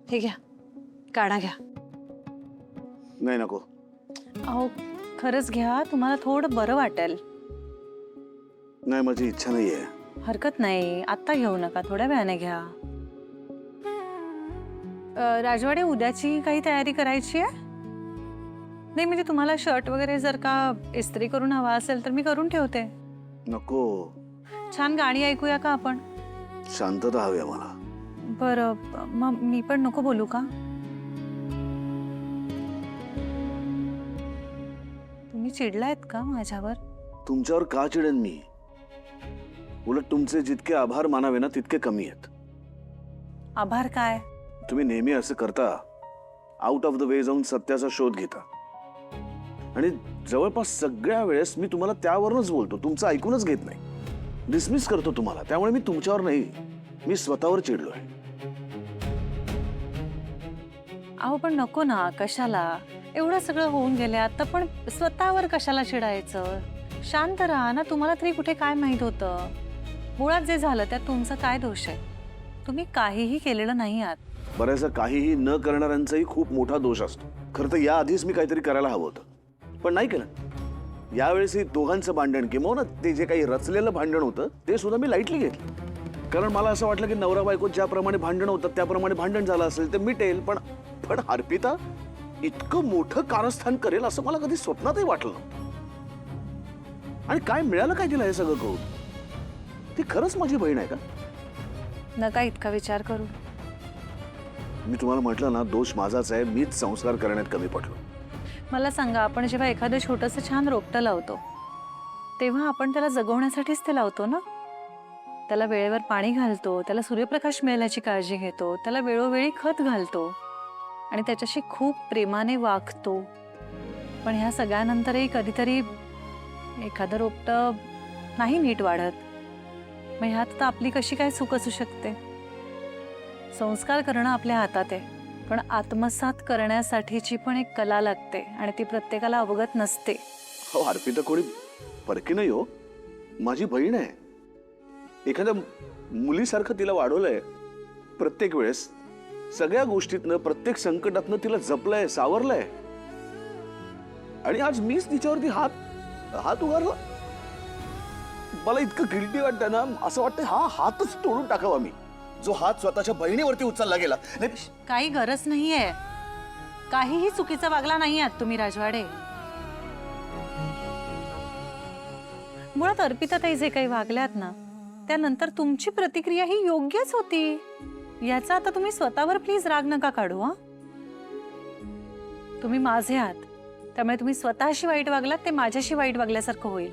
हे घ्या, काढा घ्या. नाही नको. अहो खरंच घ्या, तुम्हाला थोडं बरं वाटेल. नाही, माझी इच्छा नाहीये. हरकत नाही, आत्ता घेऊ नका, थोड्या वेळाने घ्या. राजवाडे, उद्याची काही तयारी करायची आहे? नाही म्हणजे तुम्हाला शर्ट वगैरे जर का इस्त्री करून हवा असेल तर मी करून ठेवते. नको. छान गाणी ऐकूया का आपण? शांतता हवी मला. बरं, मग मी पण नको बोलू का? तुम्ही चिडलायत का माझ्यावर? तुमच्यावर का चिडेन मी? उलट तुमचे जितके आभार मानावे ना तितके कमी आहेत. आभार काय? तुम्ही नेहमी असं करता, आउट ऑफ द वे जाऊन सत्याचा शोध घेता. आणि जवळपास सगळ्या वेळेस मी तुम्हाला त्यावरूनच बोलतो, तुमचं ऐकूनच घेत नाही, डिसमिस करतो तुम्हाला. त्यामुळे मी तुमच्यावर नाही, मी स्वतःवर चिडलोय. अहो पण नको ना, कशाला? एवढं सगळं होऊन गेले आता, पण स्वतःवर कशाला चिडायचं? शांत राहा ना. तुम्हाला तरी कुठे काय माहित होतं? मुळात जे झालं त्यात तुमचा काय दोष आहे? तुम्ही काहीही केलेलं नाही आहात. बऱ्याचदा काहीही न करणाऱ्यांचाही खूप मोठा दोष असतो. खरं तर याआधीच मी काहीतरी करायला हवं होतं, पण नाही केलं. यावेळेस दोघांचं भांडण किंवा ते जे काही रचलेलं भांडण होतं ते सुद्धा मी लाईटली घेतलं. कारण मला असं वाटलं की नवरा बायको ज्याप्रमाणे भांडण होतं त्याप्रमाणे भांडण झालं असेल तर मिटेल. पण अर्पिता इतकं मोठं कारस्थान करेल असं मला कधी स्वप्नातही वाटलं नव्हतं. आणि काय मिळालं काय तिला हे सगळं करून? ती खरंच माझी बहीण आहे का? नका इतका विचार करू. मी तुम्हाला म्हटलं ना, दोष माझाच आहे. मीच संस्कार करण्यात कमी पडलो. मला सांगा, आपण जेव्हा एखादं छोटंसं छान रोपटं लावतो तेव्हा आपण त्याला जगवण्यासाठीच ते लावतो ना. त्याला वेळेवर पाणी घालतो, त्याला सूर्यप्रकाश मिळण्याची काळजी घेतो, त्याला वेळोवेळी खत घालतो आणि त्याच्याशी खूप प्रेमाने वागतो. पण ह्या सगळ्यानंतरही कधीतरी एखादं रोपटं नाही नीट वाढत. मग ह्यात तर आपली कशी काय चूक असू शकते? संस्कार करणं आपल्या हातात आहे, पण आत्मसात करण्यासाठीची पण एक कला लागते आणि ती प्रत्येकाला अवगत नसते. हो, अर्पिता कोणी परकी नाही हो, माझी बहीण आहे. एखाद्या मुलीसारखं तिला वाढवलंय. प्रत्येक वेळेस सगळ्या गोष्टीतनं, प्रत्येक संकटातनं तिला जपलंय, सावरलंय. आणि आज मीच तिच्यावरती हात उगारला. मला इतकं गिल्टी वाटतं ना, असं वाटतं हा हातच तोडून टाकावा मी, जो हात स्वतःच्या बहिणीवरती उचलला गेला. काही गरज नाहीये. काहीही चुकीचं वागला नाही आहात तुम्ही राजवाडे. मुळात अर्पिताताई जे काही वागल्यात ना, त्यानंतर तुमची प्रतिक्रिया ही योग्यच होती. याचा आता तुम्ही स्वतःवर प्लीज राग नका काढू. हा, तुम्ही माझे आहात, त्यामुळे तुम्ही स्वतःशी वाईट वागलात ते माझ्याशी वाईट वागल्यासारखं होईल.